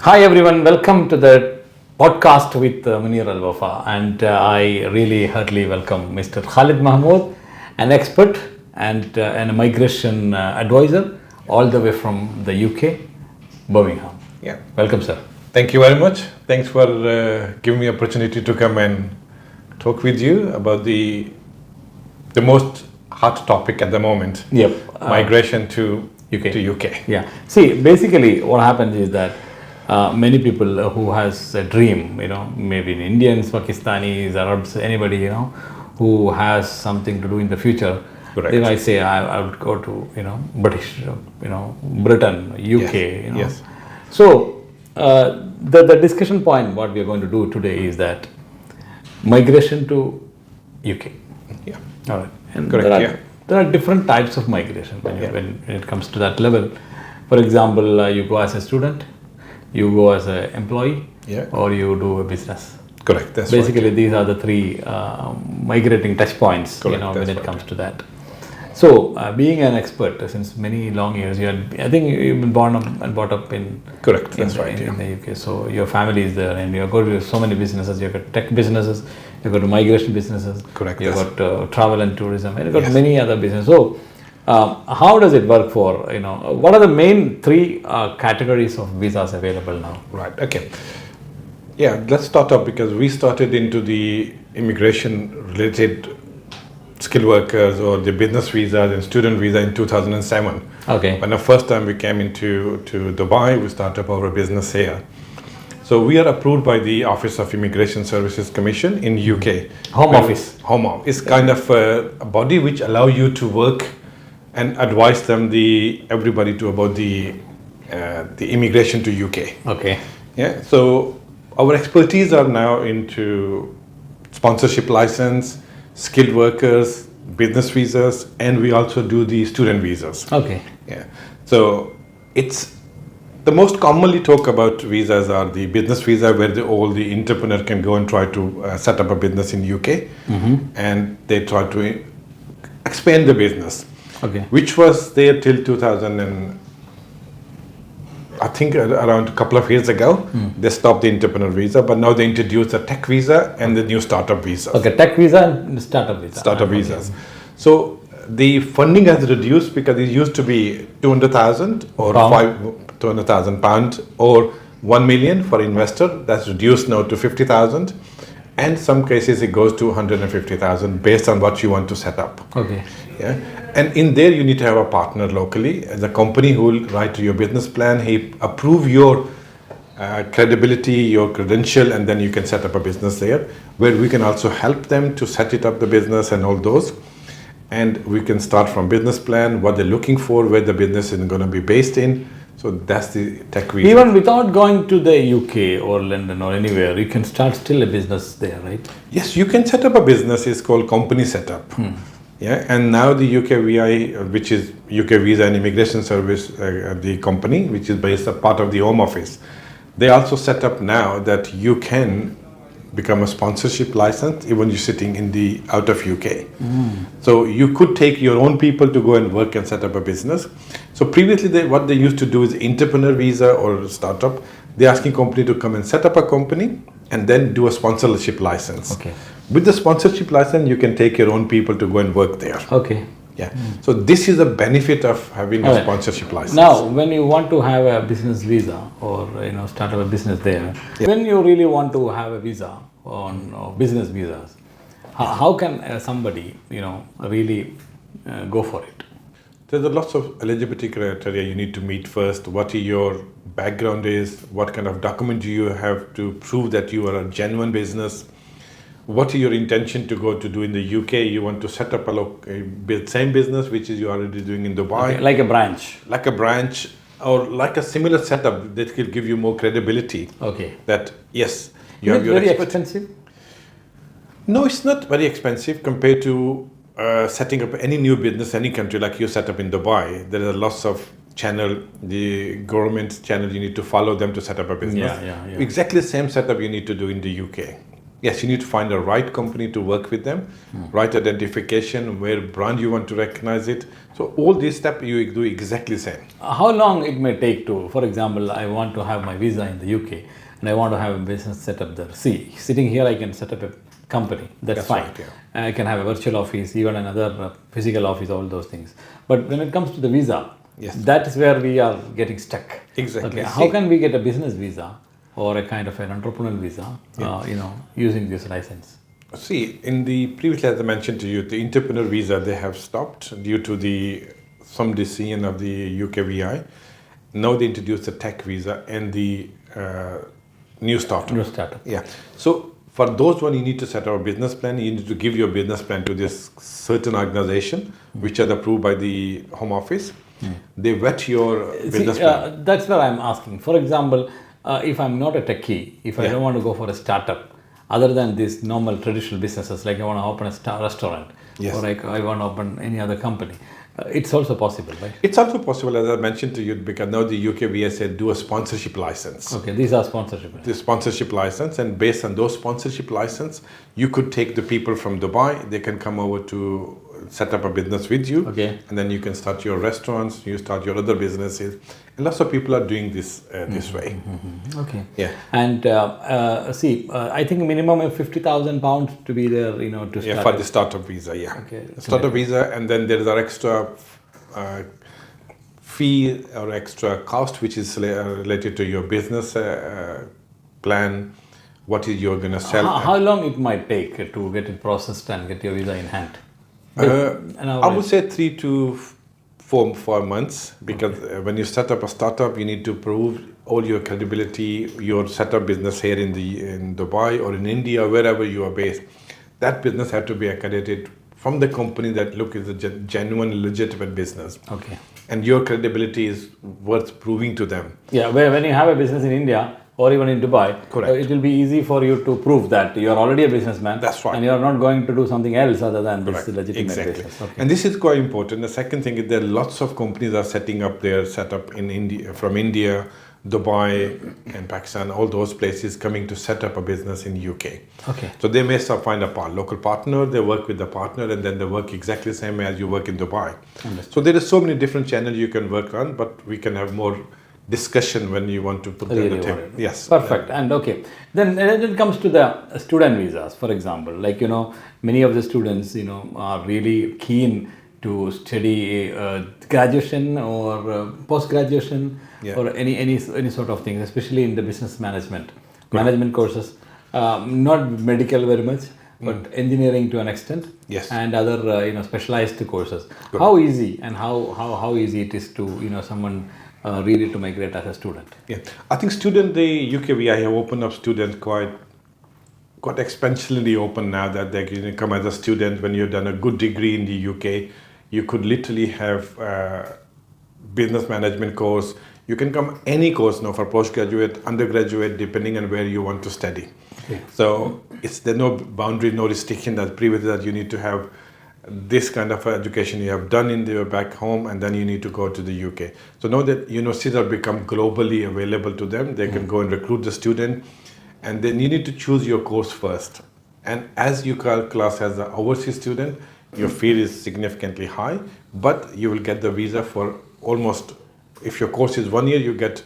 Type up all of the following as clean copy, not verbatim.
Hi everyone, welcome to the podcast with Munir Al Wafa, and I really heartily welcome Mr. Khalid Mahmood, an expert and a migration advisor, all the way from the UK, Birmingham. Yeah. Welcome, sir. Thank you very much. Thanks for giving me opportunity to come and talk with you about the most hot topic at the moment. Yep. Migration to UK. UK. Yeah. See, basically, what happens is that many people who has a dream, maybe Indians, Pakistanis, Arabs, anybody, who has something to do in the future. Correct. They might say, I would go to, British, Britain, UK, Yes. So, the discussion point, what we are going to do today is that migration to UK. Yeah. All right. And Correct. there are different types of migration when it comes to that level. For example, you go as a student, you go as an employee, or you do a business. Correct. That's Basically, right. these are the three migrating touch points. Correct. When it comes to that. So, being an expert since many long years, I think you've been born up and brought up in. Correct. That's right. In the UK. So your family is there, and you've got so many businesses. You've got tech businesses, you've got migration businesses. Correct. You've got travel and tourism, and you've got many other businesses. So, how does it work for what are the main three categories of visas available now? Right. Okay. Yeah. Let's start up because we started into the immigration-related skilled workers or the business visas and student visa in 2007. Okay. When the first time we came into Dubai, we started up our business here. So we are approved by the Office of Immigration Services Commission in UK. Home Office. Home Office. It's kind of a body which allow you to work and advise them everybody about the immigration to UK. Okay. Yeah. So our expertise are now into sponsorship license, skilled workers, business visas, and we also do the student visas. Okay. Yeah. So it's the most commonly talk about visas are the business visa where all the entrepreneur can go and try to set up a business in UK, and they try to expand the business. Okay. Which was there till 2000 and I think around a couple of years ago, they stopped the entrepreneur visa, but now they introduced a tech visa and the new startup visa. Okay, tech visa and startup visa. Startup visas. So the funding has reduced because it used to be 200,000 or £200,000 or 1 million for investor. That's reduced now to 50,000, and some cases it goes to 150,000 based on what you want to set up. Okay. Yeah, and in there you need to have a partner locally, the company who will write your business plan, he approve your credibility, your credential, and then you can set up a business there, where we can also help them to set it up the business and all those, and we can start from business plan, what they're looking for, where the business is going to be based in. So that's the tech visa. Even without going to the UK or London or anywhere, you can start still a business there, right? Yes, you can set up a business. It's called company setup. Yeah, and now the UKVI, which is UK Visa and Immigration Service, the company, which is based a part of the Home Office, they also set up now that you can become a sponsorship license even you're sitting in the out of UK. So you could take your own people to go and work and set up a business. So previously, what they used to do is entrepreneur visa or startup. They're asking company to come and set up a company and then do a sponsorship license. Okay. With the sponsorship license, you can take your own people to go and work there. Okay. Yeah. So this is a benefit of having a sponsorship license. Now, when you want to have a business visa or start up a business there, when you really want to have a visa on business visas, how can somebody really go for it? There's a lots of eligibility criteria you need to meet first. What your background is, what kind of document do you have to prove that you are a genuine business. What is your intention to go to do in the UK? You want to set up a same business which is you already doing in Dubai. Okay, like a branch. Like a branch or like a similar setup that will give you more credibility. Okay. That yes, you have your very expensive? No, it's not very expensive compared to setting up any new business, any country like you set up in Dubai. There are lots of channel, the government channel you need to follow them to set up a business. Yeah. Exactly the same setup you need to do in the UK. Yes, you need to find the right company to work with them, right identification, where brand you want to recognize it. So all these steps you do exactly the same. How long it may take to, for example, I want to have my visa in the UK and I want to have a business set up there. See, sitting here, I can set up a company. That's fine. Right, I can have a virtual office, even another physical office, all those things. But when it comes to the visa, that is where we are getting stuck. Exactly. Okay. How can we get a business visa or a kind of an entrepreneurial visa, using this license? See, in the previously, as I mentioned to you, the entrepreneur visa, they have stopped due to some decision of the UKVI. Now they introduced the tech visa and the new startup. New startup. Yeah. So for those one, you need to set up a business plan. You need to give your business plan to this certain organization, which are approved by the Home Office. They vet your business plan. That's what I'm asking. For example, if I'm not a techie, if I don't want to go for a startup, other than these normal traditional businesses, like I want to open a restaurant, or like I want to open any other company, it's also possible, right? It's also possible, as I mentioned to you, because now the UKVI said do a sponsorship license. Okay, these are sponsorship. The sponsorship license, and based on those sponsorship license, you could take the people from Dubai. They can come over to set up a business with you, and then you can start your restaurants, you start your other businesses, and lots of people are doing this this way. Okay. Yeah. And I think minimum of £50,000 to be there, to start. Yeah, for the startup visa. Yeah. Okay. Startup visa, and then there is an extra fee or extra cost which is related to your business plan. What is you're going to sell? How long it might take to get it processed and get your visa in hand? I would say 3 to 4 months, because when you set up a startup, you need to prove all your credibility, your setup business here in Dubai or in India, wherever you are based. That business has to be accredited from the company that is a genuine, legitimate business. Okay. And your credibility is worth proving to them. Yeah, when you have a business in India or even in Dubai, it will be easy for you to prove that you are already a businessman. That's right. And you are not going to do something else other than this legitimate business. Okay. And this is quite important. The second thing is that lots of companies are setting up their setup in India, from India, Dubai and Pakistan, all those places coming to set up a business in UK. Okay. So they may find a local partner, they work with the partner, and then they work exactly the same as you work in Dubai. Understood. So there are so many different channels you can work on, but we can have more discussion when you want to put that on the table. Yes. Perfect. And okay. Then when it comes to the student visas, for example, like, many of the students, are really keen to study graduation or post-graduation or any sort of thing, especially in the business management courses, not medical very much, but engineering to an extent, and other specialized courses. Good. How easy and how easy it is to someone really to migrate as a student? Yeah, I think the UKVI have opened up students quite exponentially open now, that they can come as a student. When you've done a good degree in the UK, you could literally have business management course. You can come any course now, for postgraduate, undergraduate, depending on where you want to study. Okay. So there's no boundary, no restriction that previously that you need to have this kind of education you have done in your back home, and then you need to go to the UK. So now that universities have become globally available to them, they can go and recruit the student, and then you need to choose your course first. And as you class as an overseas student, your fee is significantly high, but you will get the visa for almost, if your course is 1 year, you get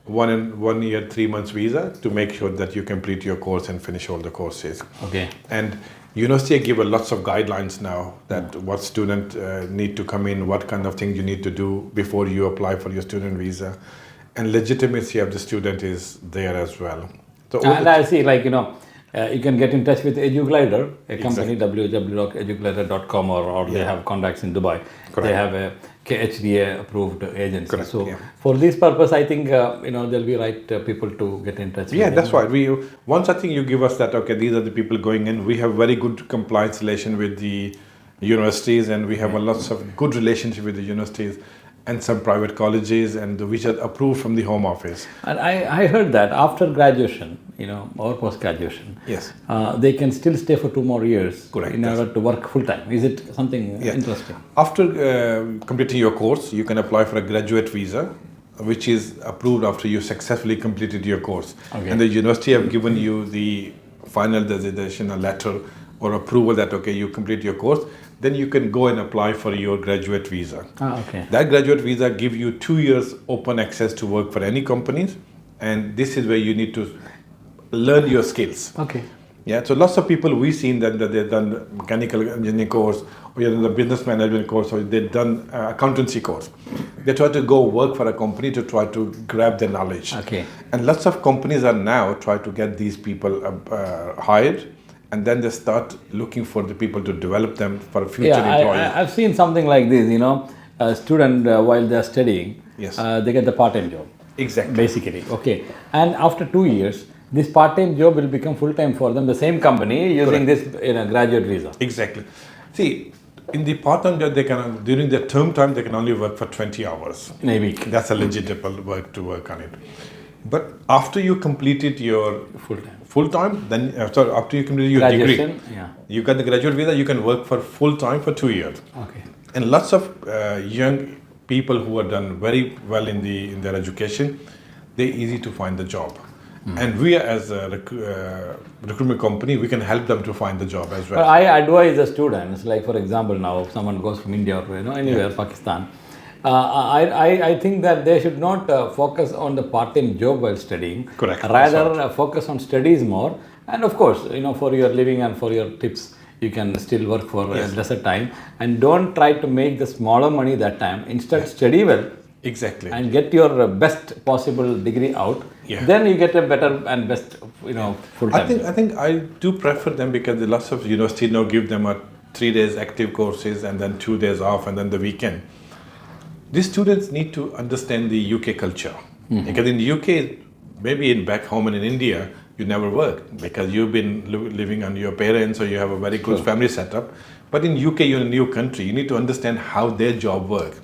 1 year, 3 months visa to make sure that you complete your course and finish all the courses. Okay. And university give lots of guidelines now that what student need to come in, what kind of things you need to do before you apply for your student visa, and legitimacy of the student is there as well. So and I see, you can get in touch with EduGlider, a company, www.eduglider.com, or they have contacts in Dubai. Correct. They have a KHDA approved agency. Correct. So for this purpose, I think there'll be right people to get in touch. Yeah, that's right. Once I think you give us that, okay, these are the people going in. We have very good compliance relation with the universities, and we have lots of good relationship with the universities and some private colleges, and which are approved from the Home Office. And I heard that after graduation, or post-graduation, they can still stay for 2 more years. Correct. In order to work full-time. Is it something interesting? After completing your course, you can apply for a graduate visa, which is approved after you successfully completed your course. Okay. And the university have given you the final designation, a letter or approval that, okay, you complete your course, then you can go and apply for your graduate visa. Okay. That graduate visa gives you 2 years open access to work for any companies, and this is where you need to learn your skills. Okay. Yeah, so lots of people we've seen that they've done mechanical engineering course, or you're in the business management course, or they've done accountancy course. They try to go work for a company to try to grab their knowledge. Okay. And lots of companies are now try to get these people hired, and then they start looking for the people to develop them for a future employee. I've seen something like this, a student while they're studying, Yes. They get the part-time job. Exactly. Basically, okay. And after 2 years, this part-time job will become full-time for them, the same company using this graduate visa. Exactly. See, in the part-time job, they can, during their term time, they can only work for 20 hours. In a week. That's a legitimate work to work on it. But after you completed your full-time, then after you completed your Graduation, degree, yeah. you got the graduate visa, you can work for full-time for 2 years. Okay. And lots of young people who are done very well in their education, they're easy to find the job. And we as a recruitment company, we can help them to find the job as well. But I advise the students, like for example now, if someone goes from India or anywhere, Pakistan, I think that they should not focus on the part-time job while studying. Correct. Rather focus on studies more. And of course, for your living and for your tips, you can still work for a lesser time. And don't try to make the smaller money that time. Instead, study well. Exactly. And get your best possible degree out. Yeah. Then you get a better and best, full-time job. I think I do prefer them because the lots of universities now give them a 3 days active courses and then 2 days off and then the weekend. These students need to understand the UK culture. Because in the UK, maybe in back home and in India, you never worked because you've been living on your parents or you have a very good family setup. But in UK, you're in a new country. You need to understand how their job works.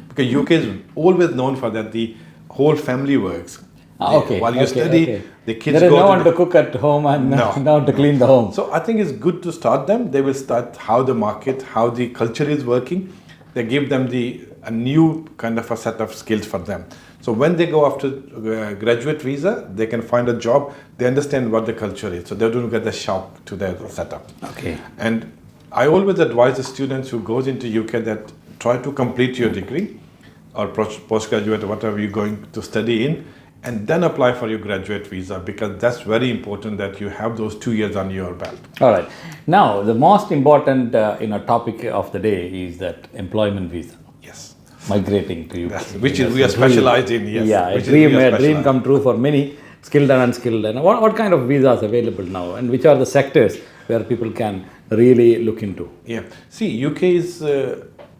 Because UK is always known for that the whole family works. While you study, the kids there is go no one to cook at home and no one to clean the home. So I think it's good to start them. They will start how the market, how the culture is working. They give them a new kind of a set of skills for them. So when they go after graduate visa, they can find a job. They understand what the culture is. So they don't get the shock to their setup. Okay. And I always advise the students who goes into UK that try to complete your degree or postgraduate or whatever you're going to study in, and then apply for your graduate visa because that's very important that you have those 2 years on your belt. All right. Now, the most important topic of the day is that employment visa. Yes. Migrating to UK. Which is we are specialized in. Yes. Yeah, a dream come true for many skilled and unskilled. And what kind of visas available now, and which are the sectors where people can really look into? Yeah. See, UK is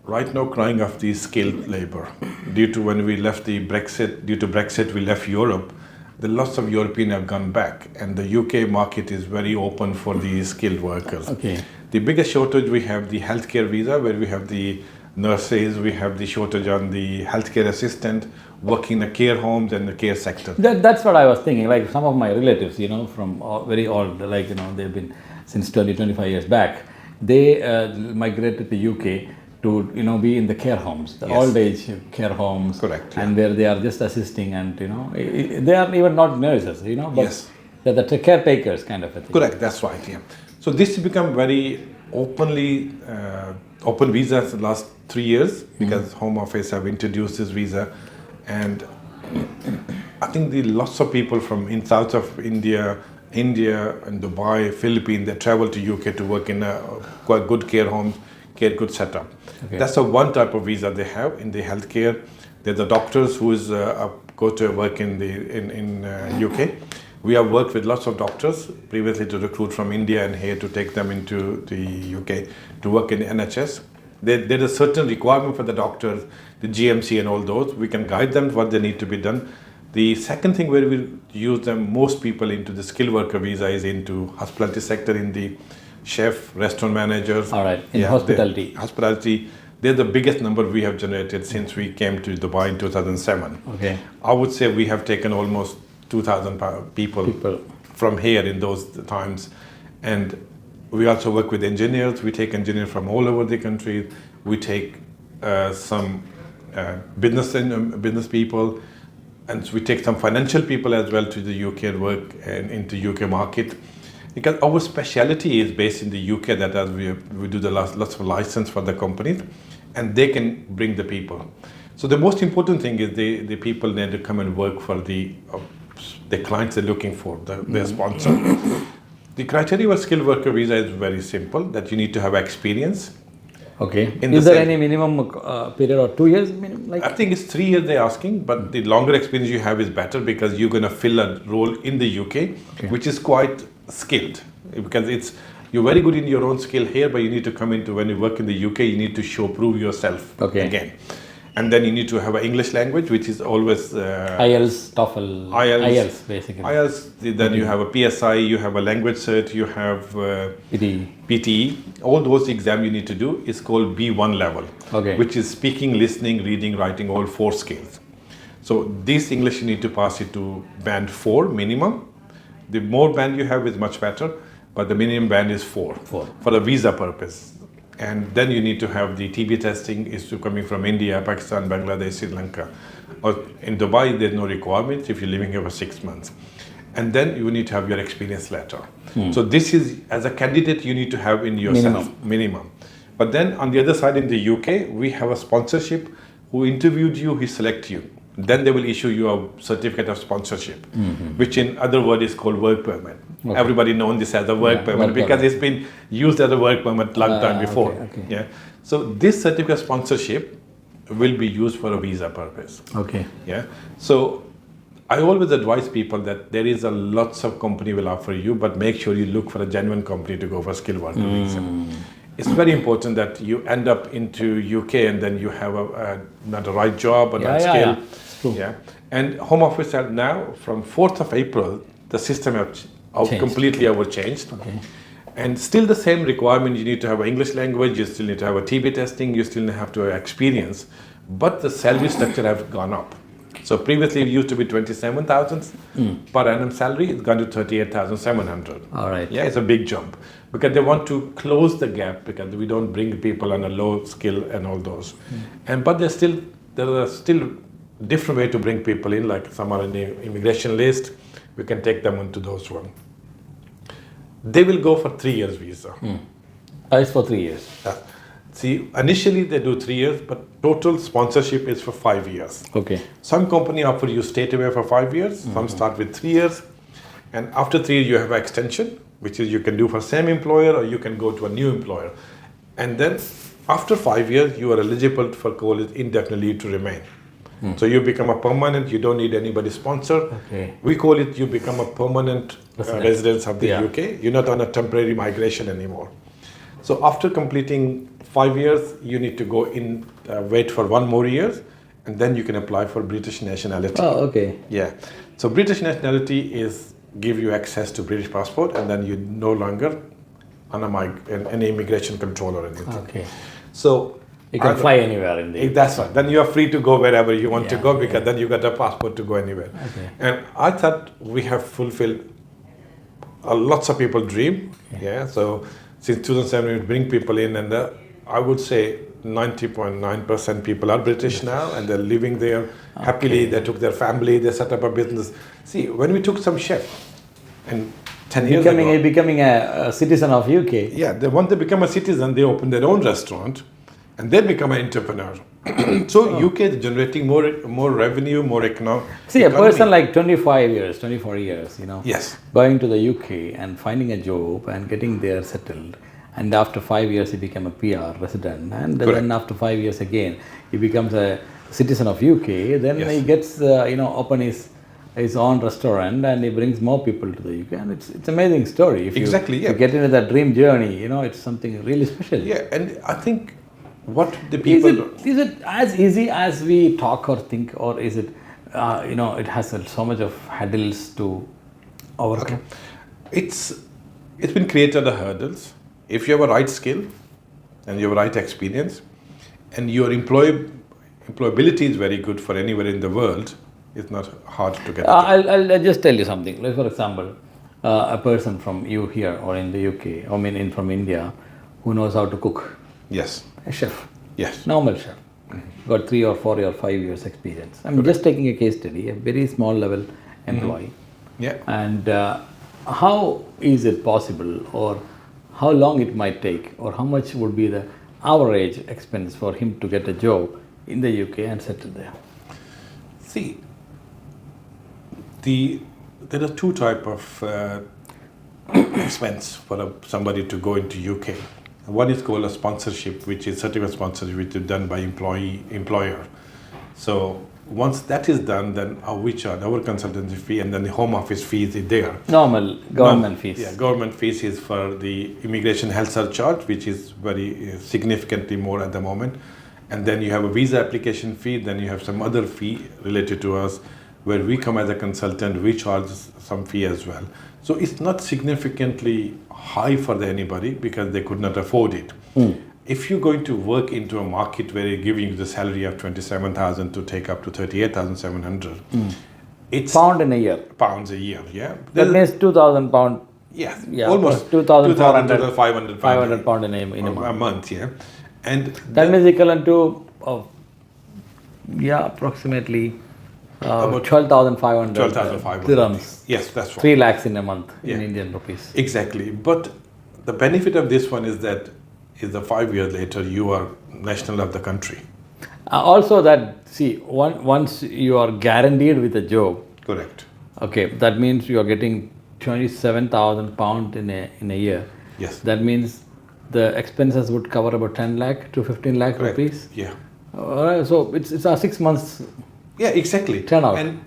right now crying off the skilled labor. Due to when we left due to Brexit, we left Europe. The lots of European have gone back, and the UK market is very open for the skilled workers. Okay. The biggest shortage we have the healthcare visa, where we have the nurses, we have the shortage on the healthcare assistant, working in the care homes and the care sector. That's what I was thinking. Like some of my relatives, from very old, they've been since 25 years back. They migrated to UK to be in the care homes, the old age care homes. Correct. And where they are just assisting, and they are even not nurses, but they're the caretakers kind of a thing. Correct, that's right. Yeah. So this has become very openly open visas the last 3 years because Home Office have introduced this visa, and I think lots of people from in south of India and Dubai, Philippines, they travel to UK to work in a quite good care homes, good setup. Okay. That's the one type of visa they have in the healthcare. There's the doctors who go to work in UK. We have worked with lots of doctors previously to recruit from India and here to take them into the UK to work in the NHS. There's a certain requirement for the doctors, the GMC and all those. We can guide them what they need to be done. The second thing where we use them, most people into the skilled worker visa is into hospitality sector, in the chef, restaurant managers. All right, in hospitality. Hospitality, they're the biggest number we have generated since we came to Dubai in 2007. Okay. I would say we have taken almost 2,000 people from here in those times. And we also work with engineers. We take engineers from all over the country. We take some business people, and we take some financial people as well to the UK and work and into UK market. Because our speciality is based in the UK, that as we do the lots of license for the companies, and they can bring the people. So the most important thing is the people need to come and work for the clients they're looking for, their sponsor. The criteria for skilled worker visa is very simple, that you need to have experience. Okay. Is there any minimum period or 2 years minimum? I think it's 3 years they're asking, but the longer experience you have is better, because you're going to fill a role in the UK, which is quite skilled, because you're very good in your own skill here, but you need to come into, when you work in the UK, you need to prove yourself again. And then you need to have an English language, which is always IELTS, TOEFL, IELTS basically. IELTS, then you have a PSI, you have a language cert, you have PTE. All those exams you need to do is called B1 level, which is speaking, listening, reading, writing, all 4 skills. So this English you need to pass it to band 4 minimum. The more band you have is much better, but the minimum band is 4 for a visa purpose. And then you need to have the TB testing is coming from India, Pakistan, Bangladesh, Sri Lanka. Or in Dubai, there's no requirement if you're living here for 6 months. And then you need to have your experience letter. So this is, as a candidate, you need to have in yourself, minimum. But then on the other side in the UK, we have a sponsorship who interviewed you, he select you. Then they will issue you a certificate of sponsorship, which in other words is called work permit. Everybody knows this as a work permit because it's been used as a work permit long time before. Yeah. So this certificate of sponsorship will be used for a visa purpose. Yeah. So I always advise people that there is a lots of company will offer you, but make sure you look for a genuine company to go for skilled worker visa. It's very important that you end up into UK and then you have not a right job or not skill. Yeah. And Home Office have now, from 4th of April, the system have completely changed. And still the same requirement, you need to have an English language, you still need to have a TB testing, you still have to have experience, but the salary structure have gone up. So previously it used to be 27,000 per annum salary, it's gone to 38,700. All right. Yeah, it's a big jump because they want to close the gap because we don't bring people on a low skill and all those. But there are still different way to bring people in, like some are in the immigration list, we can take them into those one. They will go for 3 years visa. It's for 3 years. See, initially they do 3 years, but total sponsorship is for 5 years. Some company offer you straight away for 5 years, some start with 3 years, and after 3 years you have an extension, which is you can do for same employer or you can go to a new employer. And then after 5 years, you are eligible for call it indefinite leave to remain. So you become a permanent, you don't need anybody sponsor. We call it you become a permanent resident of the UK. You're not on a temporary migration anymore. So after completing 5 years, you need to go in, wait for 1 more year, and then you can apply for British nationality. Yeah. So British nationality is give you access to British passport, and then you no longer on an immigration control or anything. So you can fly anywhere in the. That's right. Then you are free to go wherever you want to go because then you got a passport to go anywhere. And I thought we have fulfilled lots of people's dream. Yeah. So since 2007, we bring people in, and I would say 90.9% people are British now, and they're living there happily. They took their family, they set up a business. See, when we took some chef, and 10 years ago, becoming a citizen of UK. Yeah, once they become a citizen, they open their own restaurant, and they become an entrepreneur. So UK is generating more revenue, more economic. See, a person like 24 years, Yes. going to the UK and finding a job and getting there settled, and after 5 years he became a PR resident, and then after 5 years again he becomes a citizen of UK. Then he gets open his own restaurant, and he brings more people to the UK, and it's amazing story. If you get into that dream journey, it's something really special. Yeah, and I think what the people is it as easy as we talk or think, or is it it has so much of hurdles to overcome? It's been created the hurdles. If you have a right skill and you have a right experience, and your employability is very good for anywhere in the world, it's not hard to get. I'll just tell you something. Like for example, a person from here or in the UK, from India, who knows how to cook. Yes. A chef. Yes. Normal chef. Got 3 or 4 or 5 years experience. I'm just taking a case study, a very small level employee. Yeah. And how is it possible, or how long it might take, or how much would be the average expense for him to get a job in the UK and settle there? See, there are two type of expense for somebody to go into UK. One is called a sponsorship, which is certificate sponsorship, which is done by employer. So once that is done, then we charge our consultancy fee, and then the home office fees is there. Normal government fees. Yeah, government fees is for the immigration health surcharge, which is very significantly more at the moment. And then you have a visa application fee, then you have some other fee related to us, where we come as a consultant, we charge some fee as well. So it's not significantly high for anybody because they could not afford it. If you're going to work into a market where you're giving you the salary of 27,000 to take up to 38,700, it's Pound in a year. pounds a year, yeah. That means 2,000 pound. Yes, Yeah, almost 2,400, 2,500 500 pound in a month. a month, yeah. And That means equivalent to, approximately About 12,500 12,500 dirhams. Yes, that's right. 3 lakhs in a month Yeah. in Indian rupees. Exactly. But the benefit of this one is that is the 5 years later you are national of the country. Also that, see, once you are guaranteed with a job, Correct. okay, that means you are getting 27,000 pound in a year. Yes. That means the expenses would cover about 10 lakh to 15 lakh Correct. rupees. Yeah. So it's a 6 months. Yeah, exactly. Turn out. And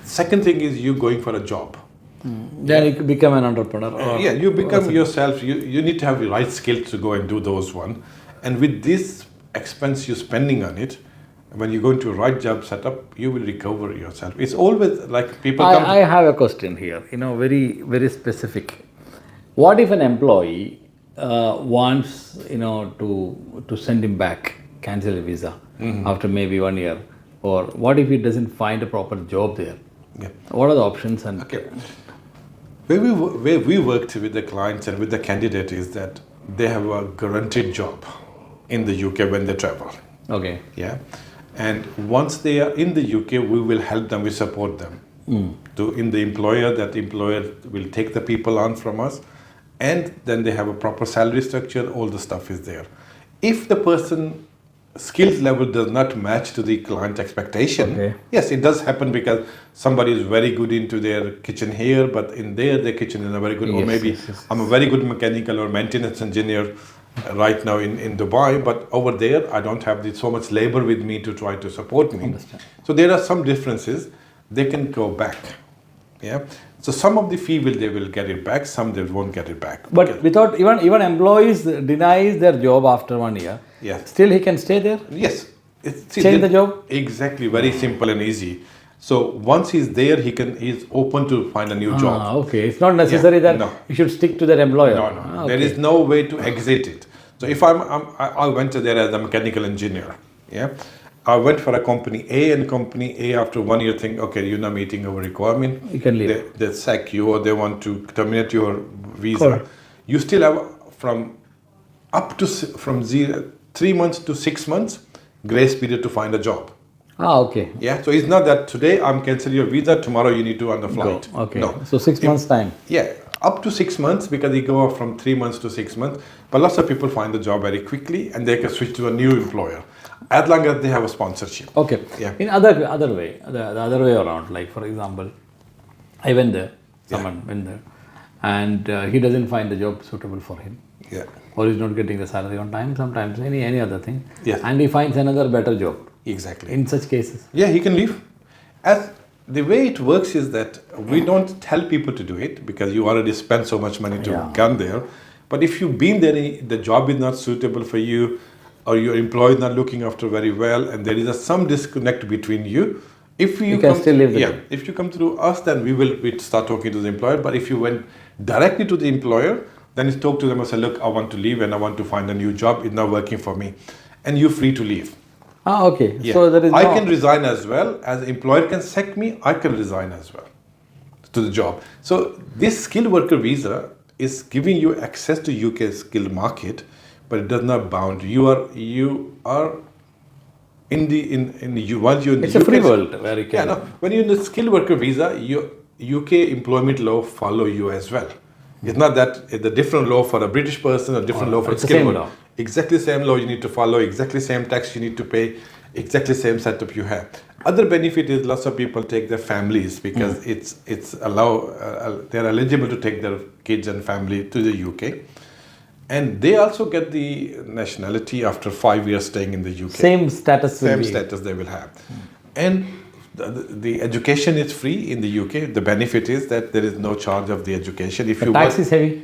second thing is you going for a job. Then you become an entrepreneur. Or, Yeah, you become yourself. You need to have the right skills to go and do those one. And with this expense you're spending on it, when you go into a right job setup, you will recover yourself. It's always like people come. I have a question here, very, very specific. What if an employee wants, to send him back, cancel a visa after maybe 1 year? Or what if he doesn't find a proper job there? Yeah. What are the options? And Okay. Where we worked with the clients and with the candidate is that they have a guaranteed job in the UK when they travel. Okay. Yeah. And once they are in the UK, we will help them, we support them. In the employer, that employer will take the people on from us, and then they have a proper salary structure, all the stuff is there. If the person skills level does not match to the client expectation, Okay. yes, it does happen because somebody is very good into their kitchen here, but in their kitchen is not very good, or Yes, maybe yes. I'm a very good mechanical or maintenance engineer right now in Dubai, but over there I don't have so much labor with me to try to support me. Understand. So there are some differences. They can go back. Yeah. So some of the fee they will get it back, some they won't get it back. But without even employees denies their job after 1 year, Yes. still he can stay there? Yes. Change the job? Exactly. Very simple and easy. So once he's there, he's open to find a new job. Okay. It's not necessary that no. you should stick to that employer. No. Okay. There is no way to exit it. So if I went there as a mechanical engineer, yeah, I went for a company A, and company A after 1 year think, okay, you're not meeting our requirement. You can leave. They sack you, or they want to terminate your visa. Correct. You still have from 3 months to 6 months grace period to find a job. Okay. Yeah, so it's not that today I'm canceling your visa, tomorrow you need to on the flight. Go. Okay. No. So 6 months time. Yeah, up to 6 months, because you go from 3 months to 6 months. But lots of people find the job very quickly and they can switch to a new employer as long as they have a sponsorship. Okay. Yeah. In other way, the other way around, like for example, I went there, someone went there, and he doesn't find the job suitable for him, Yeah. or he's not getting the salary on time, sometimes any other thing, Yes. and he finds another better job. Exactly. In such cases, Yeah, he can leave. As the way it works is that we don't tell people to do it because you already spent so much money to Yeah. come there. But if you've been there, the job is not suitable for you, or your employee is not looking after very well, and there is some disconnect between you. If you can still leave the yeah, job. if you come through us, then we'd start talking to the employer. But if you went directly to the employer, then you talk to them and say, look, I want to leave and I want to find a new job. It's not working for me, and you're free to leave. okay. Yeah. So there is I no, can resign as well. As the employer can sack me, I can resign as well to the job. So this skilled worker visa is giving you access to UK skilled market, but it does not bound. You are in the once you're in it's the a free UK world where you Yeah, can. no. When you're in the skilled worker visa, UK employment law follow you as well. It's not that it's a different law for a British person, a different law for a it's the skilled same worker. law. Exactly same law you need to follow, exactly same tax you need to pay, exactly same setup you have. Other benefit is lots of people take their families because it's they're eligible to take their kids and family to the UK, and they also get the nationality after 5 years staying in the UK. Same status. Same status they will have, and the education is free in the UK. The benefit is that there is no charge of the education. If The you tax work, is heavy.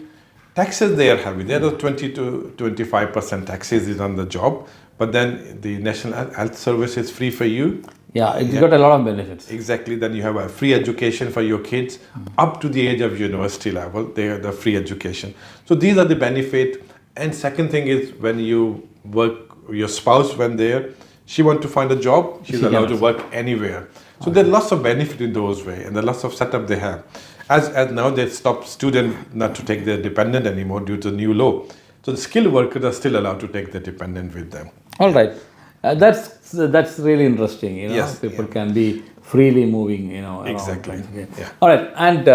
taxes they are heavy. There are 20 to 25% taxes is on the job, but then the National Health Service is free for you. Yeah, it's got a lot of benefits. Exactly. Then you have a free education for your kids up to the age of university level. They are the free education. So these are the benefit. And second thing is when you work, your spouse when there, she want to find a job, she's allowed to work anywhere. So there are lots of benefit in those way, and there are lots of setup they have. As now they stop student not to take their dependent anymore due to new law. So the skilled workers are still allowed to take their dependent with them. All right, that's really interesting. Yes, People can be freely moving. Around. Exactly. Okay. Yeah. All right, and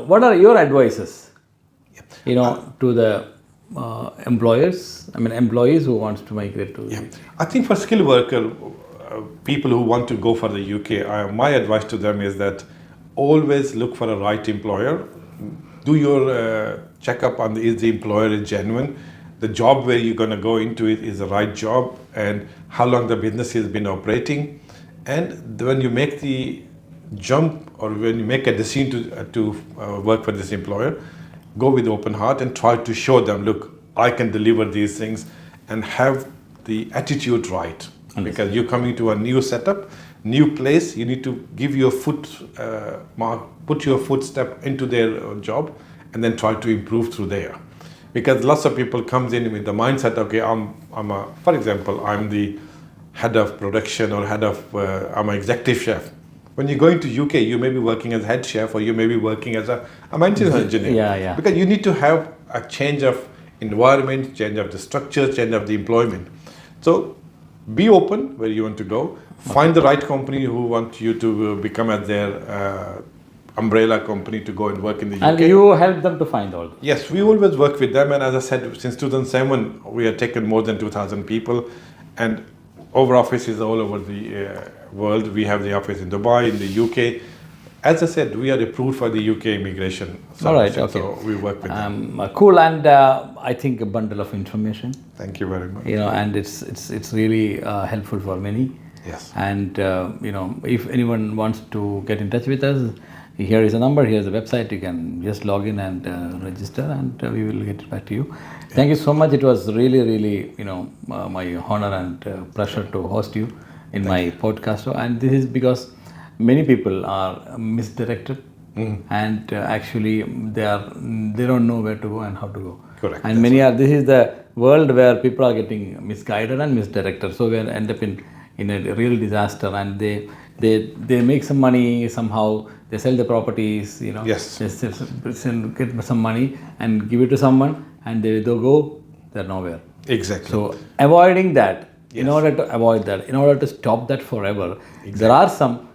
what are your advices? To the employers. I mean, employees who wants to migrate to. Yeah. I think for skilled worker, people who want to go for the UK, my advice to them is that always look for a right employer. Do your checkup on is the employer is genuine. The job where you're going to go into it is the right job, and how long the business has been operating. And when you make the jump or when you make a decision to work for this employer, go with open heart and try to show them, look, I can deliver these things, and have the attitude right. Because you're coming to a new setup, new place, you need to give your put your footstep into their job, and then try to improve through there. Because lots of people comes in with the mindset, okay, for example, I'm the head of production or I'm an executive chef. When you go into UK, you may be working as head chef, or you may be working as a maintenance engineer. Yeah. Because you need to have a change of environment, change of the structure, change of the employment. So be open where you want to go. Find the right company who want you to become as their umbrella company to go and work in the UK. And you help them to find all. Yes, we always work with them, and as I said, since 2007, we have taken more than 2,000 people, and our offices all over the world. We have the office in Dubai, in the UK. As I said, we are approved for the UK immigration service. All right, okay. So we work with them. Cool, and I think a bundle of information. Thank you very much. And it's really helpful for many. Yes. And if anyone wants to get in touch with us, here is a number, here is a website. You can just log in and register, and we will get it back to you. Yeah. Thank you so much. It was really my honor and pleasure to host you in my podcast. And this is because many people are misdirected, and actually they don't know where to go and how to go. Correct. And this is the world where people are getting misguided and misdirected. So we end up in a real disaster, and they make some money somehow. They sell the properties, Yes. They get some money and give it to someone, and they're nowhere. Exactly. So avoiding that, Yes. in order to stop that forever, there are some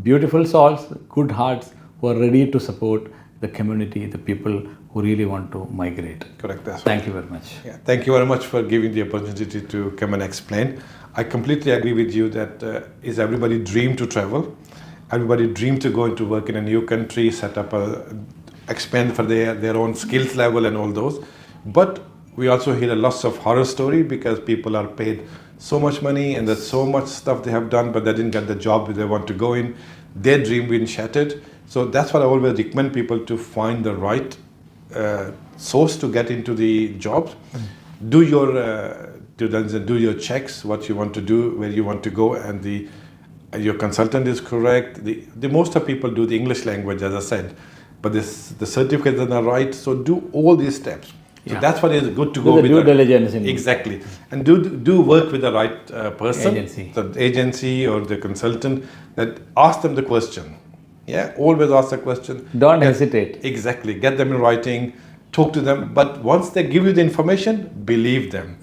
beautiful souls, good hearts who are ready to support the community, the people who really want to migrate. Correct. That's Thank you very much. Yeah, thank you very much for giving the opportunity to come and explain. I completely agree with you that is everybody dream to travel. Everybody dream to go into work in a new country, set up expand for their own skills level and all those. But we also hear a lots of horror story because people are paid so much money and there's so much stuff they have done, but they didn't get the job they want to go in. Their dream been shattered. So that's what I always recommend people to find the right source to get into the jobs. Do your checks, what you want to do, where you want to go, and your consultant is correct. The most of people do the English language, as I said, but the certificates are not right. So do all these steps. So that's what is good to go with. Due diligence. Exactly. And do work with the right person. Agency. The agency or the consultant, that ask them the question. Yeah, always ask the question. Don't hesitate. Exactly. Get them in writing, talk to them. But once they give you the information, believe them.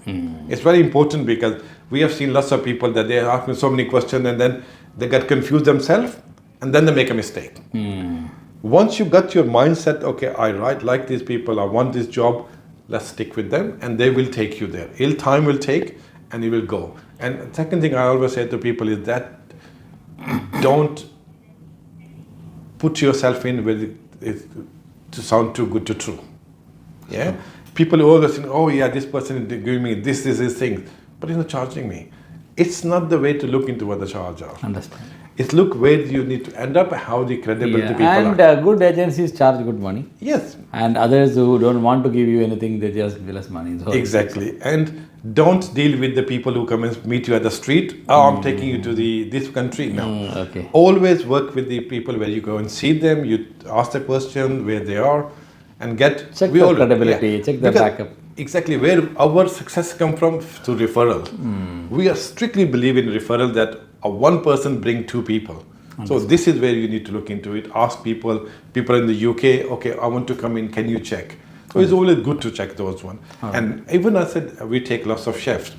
It's very important because we have seen lots of people that they ask me so many questions and then they get confused themselves and then they make a mistake. Once you got your mindset, okay, I like these people, I want this job, let's stick with them, and they will take you there. Time will take, and you will go. And second thing I always say to people is that don't put yourself in with it to sound too good to true. Yeah, people always think, oh yeah, this person is giving me this thing, but he's not charging me. It's not the way to look into what the charge are. Understand. It's look where you need to end up, how the credible the people and are. Good agencies charge good money. Yes. And others who don't want to give you anything, they just bill us money. So Exactly. And don't deal with the people who come and meet you at the street. Oh, I'm taking you to this country. No. Okay. Always work with the people where you go and see them. You ask the question where they are, and get check their credibility. Check their backup. Exactly where our success come from through referral. We are strictly believe in referral that one person bring two people. So this is where you need to look into it. Ask people in the UK, okay, I want to come in, can you check? So it's always good to check those ones. And even I said, we take lots of chefs.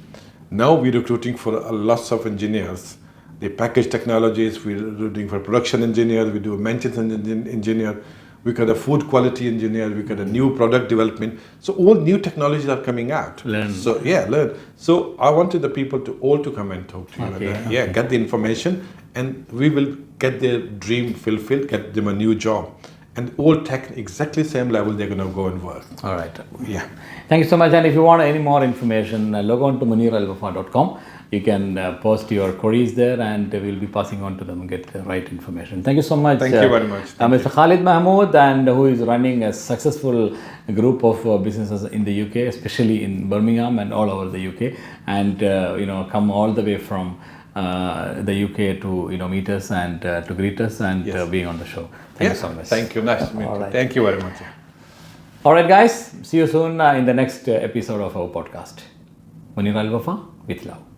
Now we're recruiting for lots of engineers. The package technologies, we're recruiting for production engineers, we do a maintenance engineer, we got a food quality engineer, we got a new product development. So all new technologies are coming out. Learn. So learn. So I wanted the people to come and talk to you. Okay, And, get the information, and we will get their dream fulfilled, get them a new job. And all tech, exactly same level, they're going to go and work. All right. Yeah. Thank you so much. And if you want any more information, log on to muniralwafa.com. You can post your queries there, and we'll be passing on to them and get the right information. Thank you so much. Thank you very much. Mr. Khalid Mahmood, and who is running a successful group of businesses in the UK, especially in Birmingham and all over the UK, and come all the way from the UK to meet us and to greet us and being on the show. Thank you so much. Thank you. Nice to meet you. Right. Thank you very much. All right, guys. See you soon in the next episode of our podcast. Munir Al Wafa with love.